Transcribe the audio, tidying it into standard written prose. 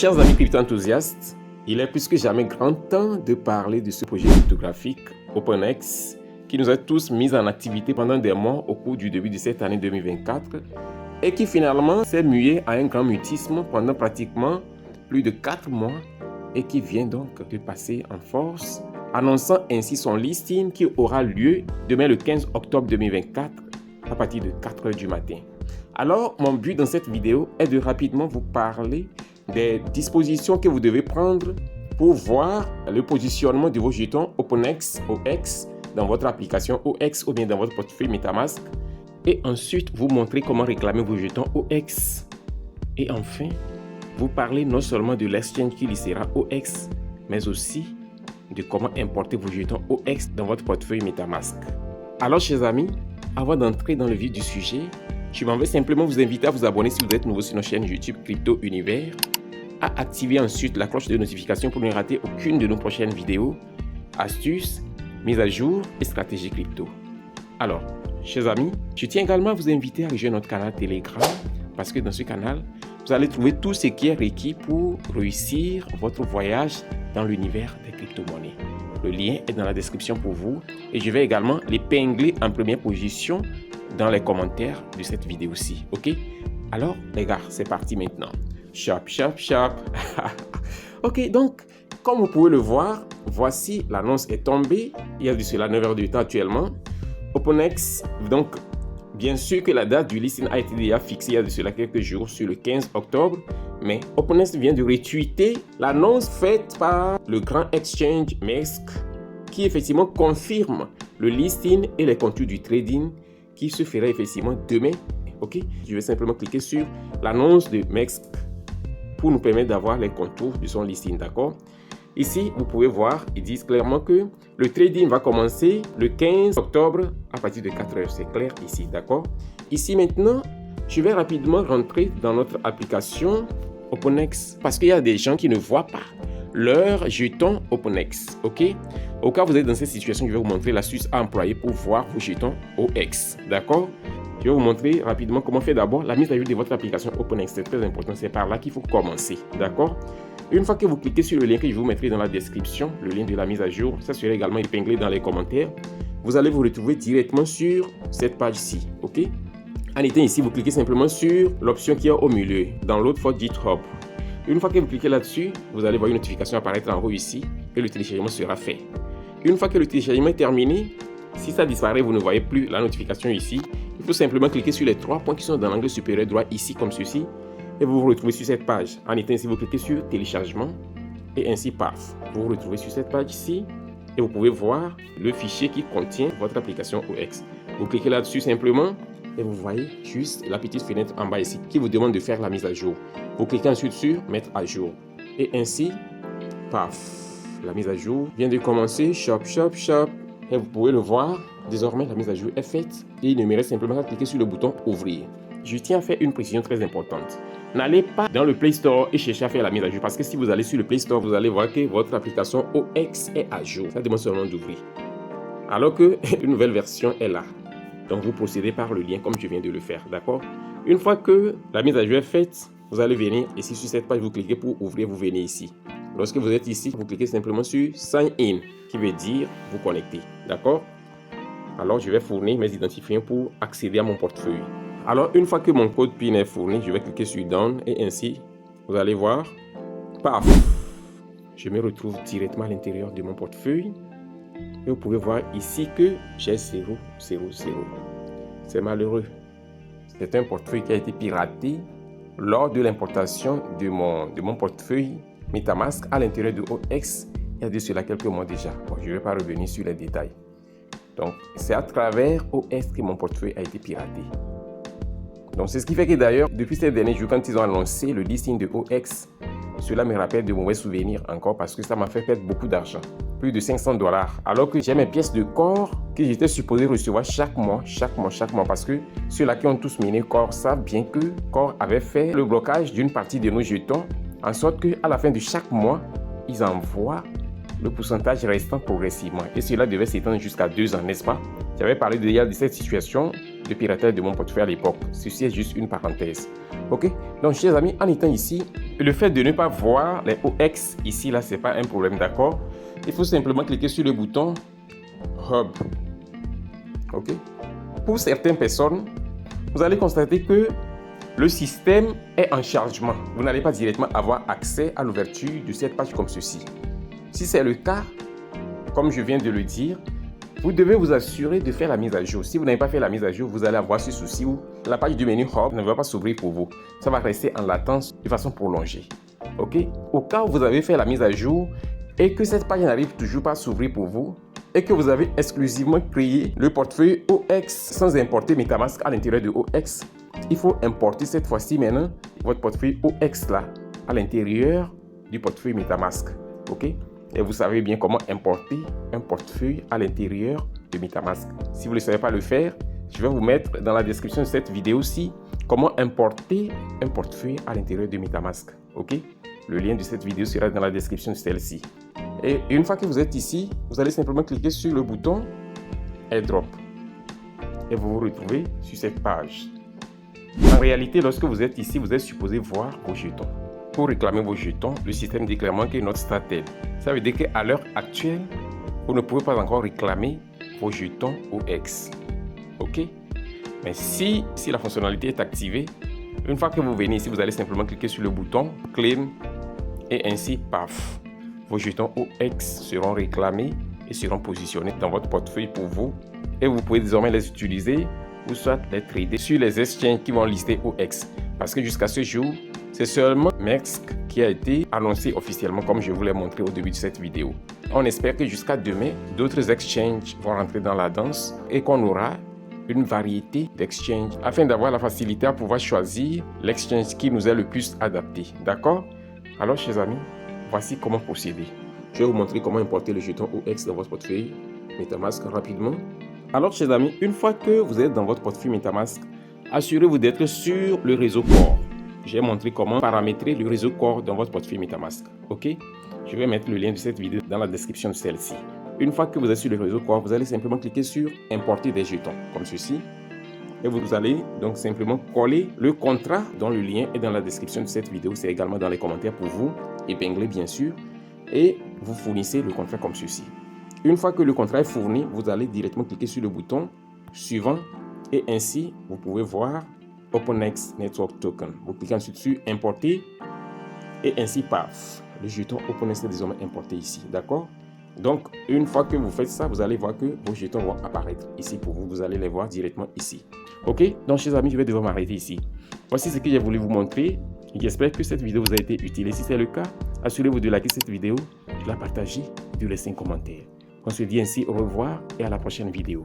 Chers amis crypto-enthousiastes, il est plus que jamais grand temps de parler de ce projet cryptographique OpenX qui nous a tous mis en activité pendant des mois au cours du début de cette année 2024 et qui finalement s'est mué à un grand mutisme pendant pratiquement plus de 4 mois et qui vient donc de passer en force, annonçant ainsi son listing qui aura lieu demain le 15 octobre 2024 à partir de 4 h du matin. Alors, mon but dans cette vidéo est de rapidement vous parler des dispositions que vous devez prendre pour voir le positionnement de vos jetons OpenX OX dans votre application OX ou bien dans votre portefeuille MetaMask et ensuite vous montrer comment réclamer vos jetons OX et enfin vous parler non seulement de l'exchange qui listera OX mais aussi de comment importer vos jetons OX dans votre portefeuille MetaMask. Alors chers amis, avant d'entrer dans le vif du sujet, je m'en vais simplement vous inviter à vous abonner si vous êtes nouveau sur notre chaîne YouTube Crypto Univers, à activer ensuite la cloche de notification pour ne rater aucune de nos prochaines vidéos, astuces, mises à jour et stratégies crypto. Alors, chers amis, je tiens également à vous inviter à rejoindre notre canal Telegram parce que dans ce canal, vous allez trouver tout ce qui est requis pour réussir votre voyage dans l'univers des crypto-monnaies. Le lien est dans la description pour vous et je vais également l'épingler en première position dans les commentaires de cette vidéo-ci. Ok? Alors, les gars, c'est parti maintenant. Shop. Ok, donc, comme vous pouvez le voir, voici l'annonce est tombée. Il y a de cela 9 heures de temps actuellement. OpenX, donc, bien sûr que la date du listing a été déjà fixée il y a de cela quelques jours sur le 15 octobre. Mais OpenX vient de retweeter l'annonce faite par le grand exchange MEXC qui effectivement confirme le listing et les contours du trading qui se fera effectivement demain. Ok, je vais simplement cliquer sur l'annonce de MEXC pour nous permettre d'avoir les contours de son listing, d'accord? Ici, vous pouvez voir, ils disent clairement que le trading va commencer le 15 octobre à partir de 4 h. C'est clair ici, d'accord? Ici maintenant, je vais rapidement rentrer dans notre application OpenX parce qu'il y a des gens qui ne voient pas leur jeton OpenX, ok? Au cas où vous êtes dans cette situation, je vais vous montrer l'astuce à employer pour voir vos jetons OX, d'accord? Je vais vous montrer rapidement comment faire d'abord la mise à jour de votre application OpenX. C'est très important, c'est par là qu'il faut commencer, d'accord? Une fois que vous cliquez sur le lien que je vous mettrai dans la description, le lien de la mise à jour, ça sera également épinglé dans les commentaires. Vous allez vous retrouver directement sur cette page-ci, ok? En étant ici, vous cliquez simplement sur l'option qui est au milieu, dans l'autre for GitHub. Une fois que vous cliquez là-dessus, vous allez voir une notification apparaître en haut ici et le téléchargement sera fait. Une fois que le téléchargement est terminé, si ça disparaît, vous ne voyez plus la notification ici. Il faut simplement cliquer sur les 3 points qui sont dans l'angle supérieur droit ici comme ceci et vous vous retrouvez sur cette page. En étant ici, vous cliquez sur téléchargement et ainsi paf. Vous vous retrouvez sur cette page ici et vous pouvez voir le fichier qui contient votre application OX. Vous cliquez là-dessus simplement et vous voyez juste la petite fenêtre en bas ici qui vous demande de faire la mise à jour. Vous cliquez ensuite sur mettre à jour et ainsi paf. La mise à jour vient de commencer, shop. Et vous pouvez le voir, désormais la mise à jour est faite et il ne me reste simplement qu'à cliquer sur le bouton ouvrir. Je tiens à faire une précision très importante. N'allez pas dans le Play Store et chercher à faire la mise à jour parce que si vous allez sur le Play Store, vous allez voir que votre application OX est à jour. Ça demande seulement d'ouvrir. Alors que une nouvelle version est là. Donc vous procédez par le lien comme je viens de le faire, d'accord? Une fois que la mise à jour est faite, vous allez venir ici sur cette page, vous cliquez pour ouvrir, vous venez ici. Lorsque vous êtes ici, vous cliquez simplement sur Sign In, qui veut dire vous connecter. D'accord? Alors, je vais fournir mes identifiants pour accéder à mon portefeuille. Alors, une fois que mon code PIN est fourni, je vais cliquer sur Done et ainsi, vous allez voir, paf! Je me retrouve directement à l'intérieur de mon portefeuille. Et vous pouvez voir ici que j'ai 0. C'est malheureux. C'est un portefeuille qui a été piraté lors de l'importation de mon portefeuille MetaMask à l'intérieur de OX, il y a de cela quelques mois déjà. Bon, je ne vais pas revenir sur les détails. Donc, c'est à travers OX que mon portefeuille a été piraté. Donc, c'est ce qui fait que d'ailleurs, depuis ces derniers jours, quand ils ont annoncé le listing de OX, cela me rappelle de mauvais souvenirs encore parce que ça m'a fait perdre beaucoup d'argent. Plus de 500 $. Alors que j'ai mes pièces de Core que j'étais supposé recevoir chaque mois. Parce que ceux-là qui ont tous miné Core savent bien que Core avait fait le blocage d'une partie de nos jetons en sorte qu'à la fin de chaque mois, ils envoient le pourcentage restant progressivement. Et cela devait s'étendre jusqu'à 2 ans, n'est-ce pas? J'avais parlé déjà de cette situation le piratage de mon portefeuille à l'époque. Ceci est juste une parenthèse. Ok, donc chers amis, en étant ici, le fait de ne pas voir les OX ici, là, c'est pas un problème, d'accord? Il faut simplement cliquer sur le bouton Hub. Ok, pour certaines personnes, vous allez constater que le système est en chargement. Vous n'allez pas directement avoir accès à l'ouverture de cette page comme ceci. Si c'est le cas, comme je viens de le dire, vous devez vous assurer de faire la mise à jour. Si vous n'avez pas fait la mise à jour, vous allez avoir ce souci où la page du menu Hub ne va pas s'ouvrir pour vous. Ça va rester en latence de façon prolongée. Ok? Au cas où vous avez fait la mise à jour et que cette page n'arrive toujours pas à s'ouvrir pour vous et que vous avez exclusivement créé le portefeuille OX sans importer MetaMask à l'intérieur de OX, il faut importer cette fois-ci maintenant votre portefeuille OX là à l'intérieur du portefeuille MetaMask. Ok? Et vous savez bien comment importer un portefeuille à l'intérieur de MetaMask. Si vous ne savez pas le faire, je vais vous mettre dans la description de cette vidéo-ci comment importer un portefeuille à l'intérieur de MetaMask. Ok? Le lien de cette vidéo sera dans la description de celle-ci. Et une fois que vous êtes ici, vous allez simplement cliquer sur le bouton AirDrop. Et vous vous retrouvez sur cette page. En réalité, lorsque vous êtes ici, vous êtes supposé voir vos jetons. Pour réclamer vos jetons, le système dit clairement que notre statel. Ça veut dire qu'à l'heure actuelle, vous ne pouvez pas encore réclamer vos jetons OX. Ok? Mais si la fonctionnalité est activée, une fois que vous venez ici, vous allez simplement cliquer sur le bouton Claim et ainsi, paf, vos jetons OX seront réclamés et seront positionnés dans votre portefeuille pour vous. Et vous pouvez désormais les utiliser ou soit les trader sur les exchanges qui vont lister OX. Parce que jusqu'à ce jour, c'est seulement MEXC qui a été annoncé officiellement comme je vous l'ai montré au début de cette vidéo. On espère que jusqu'à demain, d'autres exchanges vont rentrer dans la danse et qu'on aura une variété d'exchanges afin d'avoir la facilité à pouvoir choisir l'exchange qui nous est le plus adapté. D'accord? Alors chers amis, voici comment procéder. Je vais vous montrer comment importer le jeton OX dans votre portefeuille MetaMask rapidement. Alors chers amis, une fois que vous êtes dans votre portefeuille MetaMask, assurez-vous d'être sur le réseau Core. J'ai montré comment paramétrer le réseau Core dans votre portefeuille MetaMask. Ok? Je vais mettre le lien de cette vidéo dans la description de celle-ci. Une fois que vous êtes sur le réseau Core, vous allez simplement cliquer sur Importer des jetons, comme ceci. Et vous allez donc simplement coller le contrat dont le lien est dans la description de cette vidéo. C'est également dans les commentaires pour vous, épinglé bien sûr. Et vous fournissez le contrat comme ceci. Une fois que le contrat est fourni, vous allez directement cliquer sur le bouton Suivant. Et ainsi, vous pouvez voir OpenX Network Token. Vous cliquez ensuite sur Importer. Et ainsi, paf, le jeton OpenX est désormais importé ici. D'accord? Donc, une fois que vous faites ça, vous allez voir que vos jetons vont apparaître ici pour vous. Vous allez les voir directement ici. Ok? Donc, chers amis, je vais devoir m'arrêter ici. Voici ce que j'ai voulu vous montrer. J'espère que cette vidéo vous a été utile. Et si c'est le cas, assurez-vous de liker cette vidéo, de la partager et de laisser un commentaire. On se dit ainsi au revoir et à la prochaine vidéo.